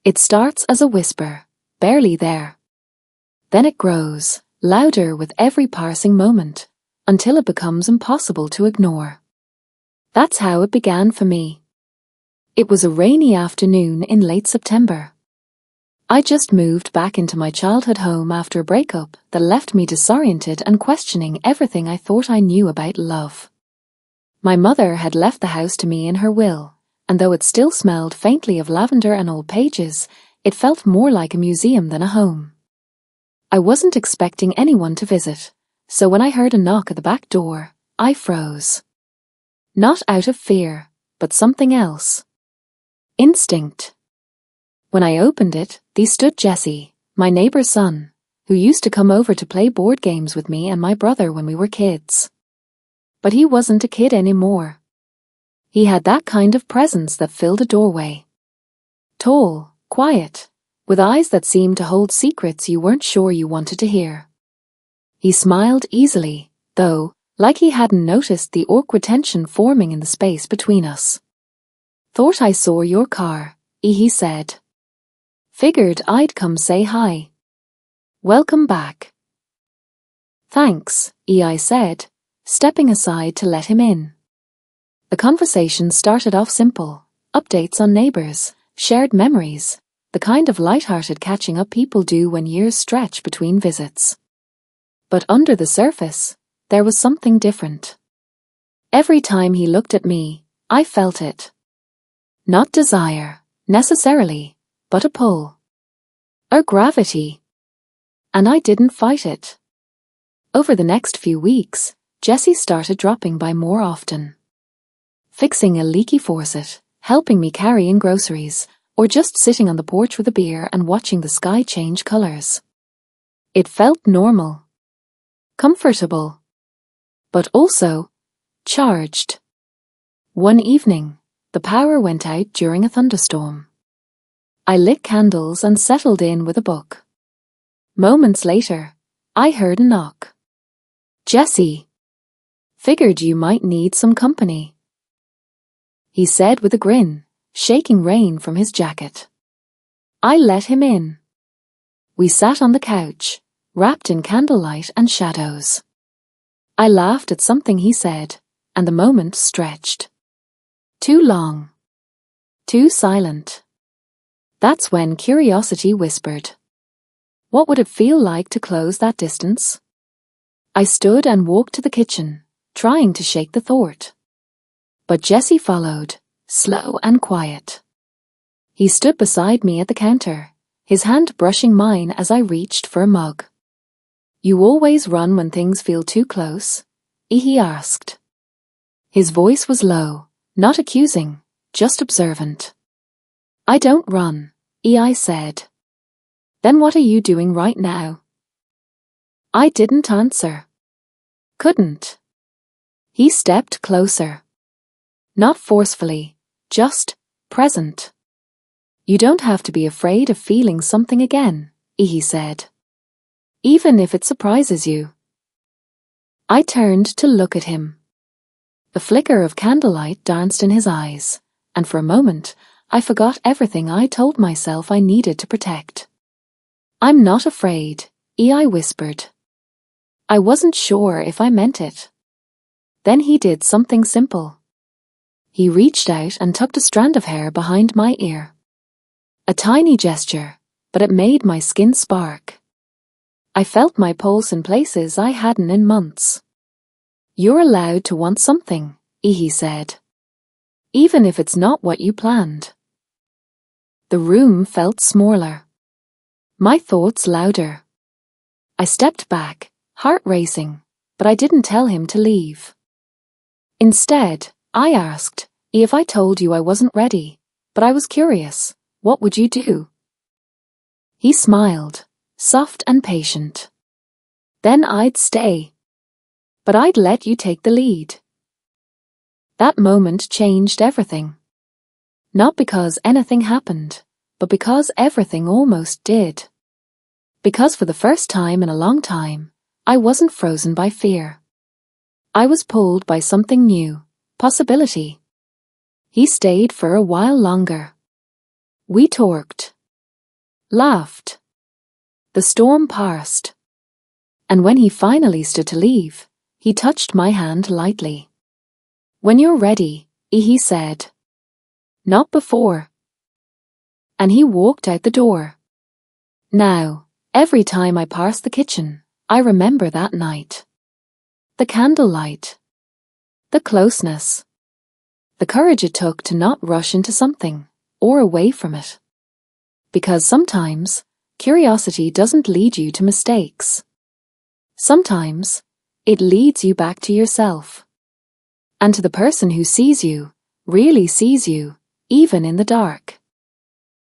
It starts as a whisper, barely there. Then it grows, louder with every passing moment, until it becomes impossible to ignore. That's how it began for me. It was a rainy afternoon in late September. I just moved back into my childhood home after a breakup that left me disoriented and questioning everything I thought I knew about love. My mother had left the house to me in her will, and though it still smelled faintly of lavender and old pages, it felt more like a museum than a home. I wasn't expecting anyone to visit, so when I heard a knock at the back door, I froze. Not out of fear, but something else. Instinct. When I opened it, there stood Jesse, my neighbor's son, who used to come over to play board games with me and my brother when we were kids. But he wasn't a kid anymore. He had that kind of presence that filled a doorway. Tall, quiet, with eyes that seemed to hold secrets you weren't sure you wanted to hear. He smiled easily, though, like he hadn't noticed the awkward tension forming in the space between us. "Thought I saw your car," he said. "Figured I'd come say hi. Welcome back." "Thanks," I said, stepping aside to let him in. The conversation started off simple, updates on neighbors, shared memories, the kind of light-hearted catching up people do when years stretch between visits. But under the surface, there was something different. Every time he looked at me, I felt it. Not desire, necessarily, but a pull. A gravity. And I didn't fight it. Over the next few weeks, Jesse started dropping by more often. Fixing a leaky faucet, helping me carry in groceries, or just sitting on the porch with a beer and watching the sky change colors. It felt normal. Comfortable. But also charged. One evening, the power went out during a thunderstorm. I lit candles and settled in with a book. Moments later, I heard a knock. "Jesse. Figured you might need some company," he said with a grin, shaking rain from his jacket. I let him in. We sat on the couch, wrapped in candlelight and shadows. I laughed at something he said, and the moment stretched. Too long. Too silent. That's when curiosity whispered. What would it feel like to close that distance? I stood and walked to the kitchen, trying to shake the thought. But Jesse followed, slow and quiet. He stood beside me at the counter, his hand brushing mine as I reached for a mug. "You always run when things feel too close?" he asked. His voice was low, not accusing, just observant. "I don't run," I said. "Then what are you doing right now?" I didn't answer. Couldn't. He stepped closer. Not forcefully, just present. "You don't have to be afraid of feeling something again," he said. "Even if it surprises you." I turned to look at him. The flicker of candlelight danced in his eyes, and for a moment, I forgot everything I told myself I needed to protect. "I'm not afraid," I whispered. I wasn't sure if I meant it. Then he did something simple. He reached out and tucked a strand of hair behind my ear. A tiny gesture, but it made my skin spark. I felt my pulse in places I hadn't in months. "You're allowed to want something," he said. "Even if it's not what you planned." The room felt smaller. My thoughts louder. I stepped back, heart racing, but I didn't tell him to leave. Instead, I asked, "If I told you I wasn't ready, but I was curious, what would you do?" He smiled, soft and patient. "Then I'd stay. But I'd let you take the lead." That moment changed everything. Not because anything happened, but because everything almost did. Because for the first time in a long time, I wasn't frozen by fear. I was pulled by something new, possibility. He stayed for a while longer. We talked, laughed. The storm passed. And when he finally stood to leave, he touched my hand lightly. "When you're ready," he said. "Not before." And he walked out the door. Now, every time I pass the kitchen, I remember that night. The candlelight. The closeness. The courage it took to not rush into something, or away from it. Because sometimes, curiosity doesn't lead you to mistakes. Sometimes, it leads you back to yourself. And to the person who sees you, really sees you, even in the dark.